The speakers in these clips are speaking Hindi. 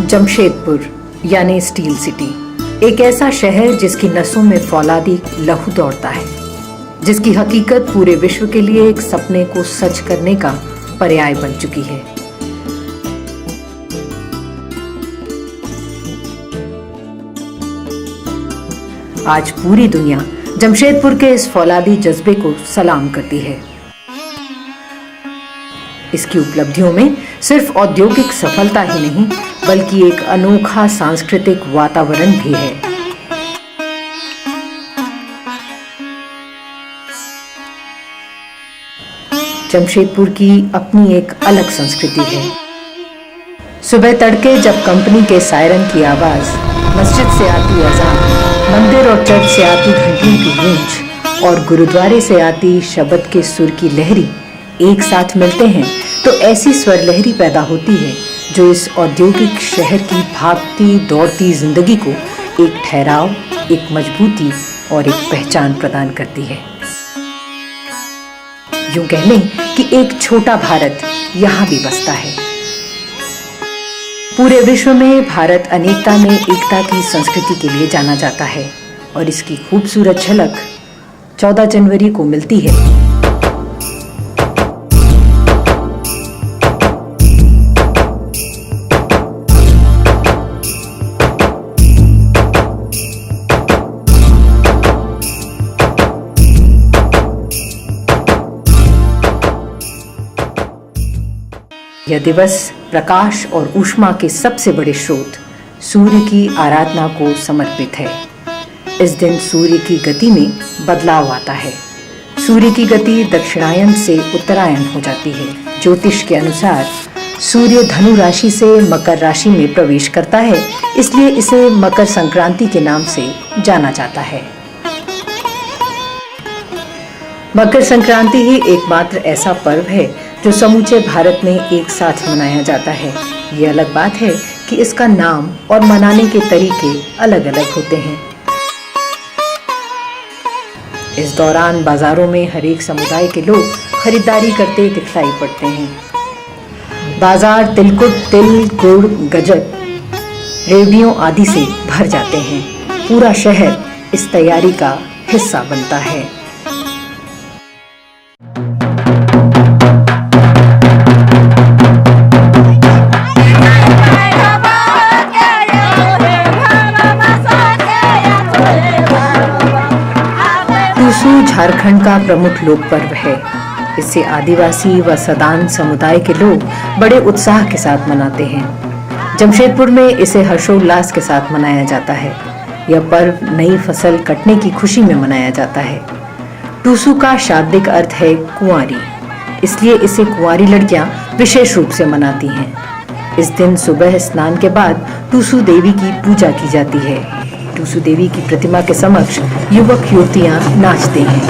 जमशेदपुर यानी स्टील सिटी, एक ऐसा शहर जिसकी नसों में फौलादी लहू दौड़ता है, जिसकी हकीकत पूरे विश्व के लिए एक सपने को सच करने का पर्याय बन चुकी है। आज पूरी दुनिया जमशेदपुर के इस फौलादी जज्बे को सलाम करती है। इसकी उपलब्धियों में सिर्फ औद्योगिक सफलता ही नहीं, बल्कि एक अनोखा सांस्कृतिक वातावरण भी है। जमशेदपुर की अपनी एक अलग संस्कृति है। सुबह तड़के जब कंपनी के सायरन की आवाज, मस्जिद से आती अजान, मंदिर और चर्च से आती घंटियों की गूंज और गुरुद्वारे से आती शब्द के सुर की लहरी एक साथ मिलते हैं तो ऐसी स्वर लहरी पैदा होती है जो इस औद्योगिक शहर की भागती दौड़ती जिंदगी को एक ठहराव, एक मजबूती और एक पहचान प्रदान करती है। यूं कह लें कि एक छोटा भारत यहाँ भी बसता है। पूरे विश्व में भारत अनेकता में एकता की संस्कृति के लिए जाना जाता है और इसकी खूबसूरत झलक 14 जनवरी को मिलती है। यह दिवस प्रकाश और ऊष्मा के सबसे बड़े स्रोत सूर्य की आराधना को समर्पित है। इस दिन सूर्य की गति में बदलाव आता है। सूर्य की गति दक्षिणायन से उत्तरायण हो जाती है। ज्योतिष के अनुसार सूर्य धनु राशि से मकर राशि में प्रवेश करता है, इसलिए इसे मकर संक्रांति के नाम से जाना जाता है। मकर संक्रांति ही एकमात्र ऐसा पर्व है जो समूचे भारत में एक साथ मनाया जाता है। ये अलग बात है कि इसका नाम और मनाने के तरीके अलग अलग होते हैं। इस दौरान बाजारों में हर एक समुदाय के लोग खरीदारी करते दिखलाई पड़ते हैं। बाजार तिलकुट, तिल, गुड़, गजक, रेवड़ियों आदि से भर जाते हैं। पूरा शहर इस तैयारी का हिस्सा बनता है। टूसू झारखंड का प्रमुख लोक पर्व है। इसे आदिवासी व सदान समुदाय के लोग बड़े उत्साह के साथ मनाते हैं। जमशेदपुर में इसे हर्षोल्लास के साथ मनाया जाता है। यह पर्व नई फसल कटने की खुशी में मनाया जाता है। टूसू का शाब्दिक अर्थ है कुंवारी, इसलिए इसे कुंवारी लड़कियां विशेष रूप से मनाती हैं। इस दिन सुबह स्नान के बाद टूसू देवी की पूजा की जाती है। टूसू देवी की प्रतिमा के समक्ष युवक युवतियां नाचते हैं।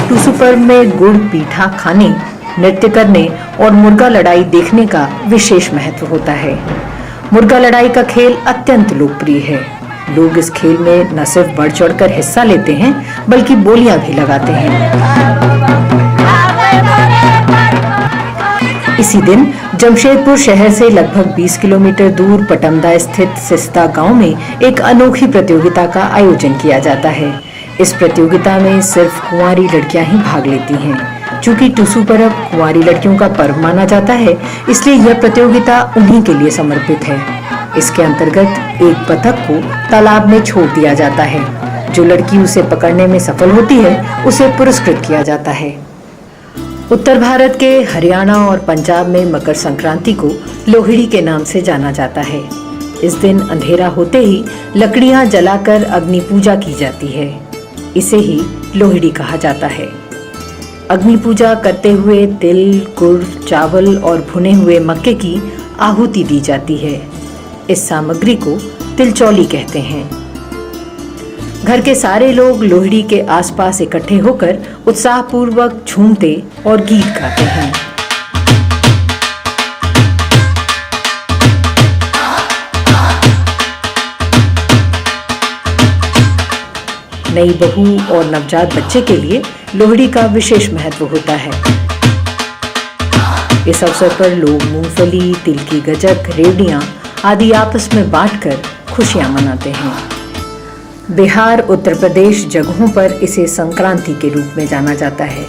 टूसू पर्व में गुड़ पीठा खाने, नृत्य करने और मुर्गा लड़ाई देखने का विशेष महत्व होता है। मुर्गा लड़ाई का खेल अत्यंत लोकप्रिय है। लोग इस खेल में न सिर्फ बढ़ चढ़कर हिस्सा लेते हैं, बल्कि बोलियां भी लगाते हैं। इसी दिन जमशेदपुर शहर से लगभग 20 किलोमीटर दूर पटमदा स्थित सिस्ता गांव में एक अनोखी प्रतियोगिता का आयोजन किया जाता है। इस प्रतियोगिता में सिर्फ कुंवारी लड़कियां ही भाग लेती हैं। चूंकि टूसू पर्व कुंवारी लड़कियों का पर्व माना जाता है, इसलिए यह प्रतियोगिता उन्हीं के लिए समर्पित है। इसके अंतर्गत एक बतख को तालाब में छोड़ दिया जाता है। जो लड़की उसे पकड़ने में सफल होती है, उसे पुरस्कृत किया जाता है। उत्तर भारत के हरियाणा और पंजाब में मकर संक्रांति को लोहड़ी के नाम से जाना जाता है। इस दिन अंधेरा होते ही लकड़ियां जलाकर अग्नि पूजा की जाती है। इसे ही लोहड़ी कहा जाता है। अग्नि पूजा करते हुए तिल, गुड़, चावल और भुने हुए मक्के की आहुति दी जाती है। इस सामग्री को तिलचौली कहते हैं। घर के सारे लोग लोहड़ी के आसपास इकट्ठे होकर उत्साहपूर्वक झूमते और गीत गाते हैं। नई बहू और नवजात बच्चे के लिए लोहड़ी का विशेष महत्व होता है। इस अवसर पर लोग मूंगफली, तिल की गजक, रेवड़ियां आदि आपस में बांटकर खुशियां मनाते हैं। बिहार, उत्तर प्रदेश जगहों पर इसे संक्रांति के रूप में जाना जाता है।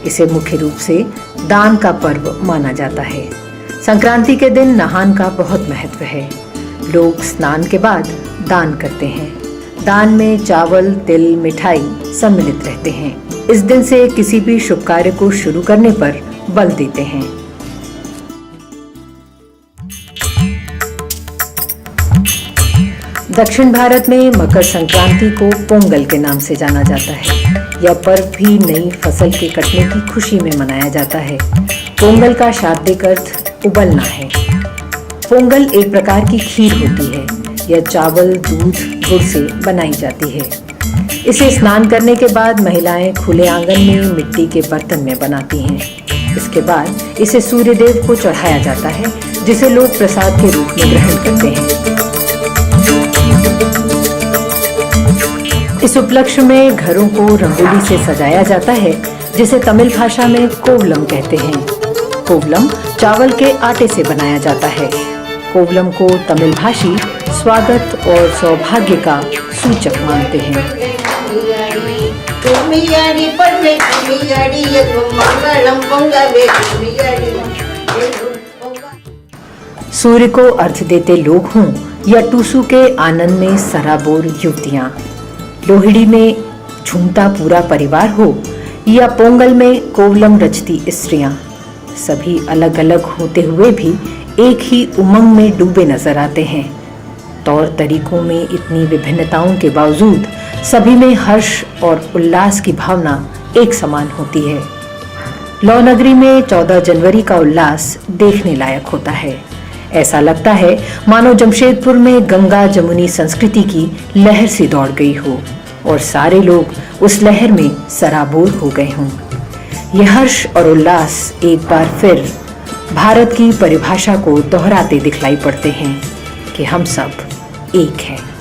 इसे मुख्य रूप से दान का पर्व माना जाता है। संक्रांति के दिन नहान का बहुत महत्व है। लोग स्नान के बाद दान करते हैं। दान में चावल, तिल, मिठाई सम्मिलित रहते हैं। इस दिन से किसी भी शुभ कार्य को शुरू करने पर बल देते हैं। दक्षिण भारत में मकर संक्रांति को पोंगल के नाम से जाना जाता है। यह पर्व भी नई फसल के कटने की खुशी में मनाया जाता है। पोंगल का शाब्दिक अर्थ उबलना है। पोंगल एक प्रकार की खीर होती है। यह चावल, दूध, गुड़ से बनाई जाती है। इसे स्नान करने के बाद महिलाएं खुले आंगन में मिट्टी के बर्तन में बनाती हैं। इसके बाद इसे सूर्य देव को चढ़ाया जाता है, जिसे लोग प्रसाद के रूप में ग्रहण करते हैं। इस उपलक्ष्य में घरों को रंगोली से सजाया जाता है, जिसे तमिल भाषा में कोवलम कहते हैं। कोवलम चावल के आटे से बनाया जाता है। कोवलम को तमिल भाषी स्वागत और सौभाग्य का सूचक मानते हैं। सूर्य को अर्घ्य देते लोग हों या टूसू के आनंद में सराबोर युवतियां, लोहड़ी में झूमता पूरा परिवार हो या पोंगल में कोवलम रचती स्त्रियां, सभी अलग अलग होते हुए भी एक ही उमंग में डूबे नजर आते हैं। तौर तरीकों में इतनी विभिन्नताओं के बावजूद सभी में हर्ष और उल्लास की भावना एक समान होती है। लौ नगरी में 14 जनवरी का उल्लास देखने लायक होता है। ऐसा लगता है मानो जमशेदपुर में गंगा जमुनी संस्कृति की लहर सी दौड़ गई हो और सारे लोग उस लहर में सराबोर हो गए हों। यह हर्ष और उल्लास एक बार फिर भारत की परिभाषा को दोहराते दिखलाई पड़ते हैं कि हम सब एक हैं।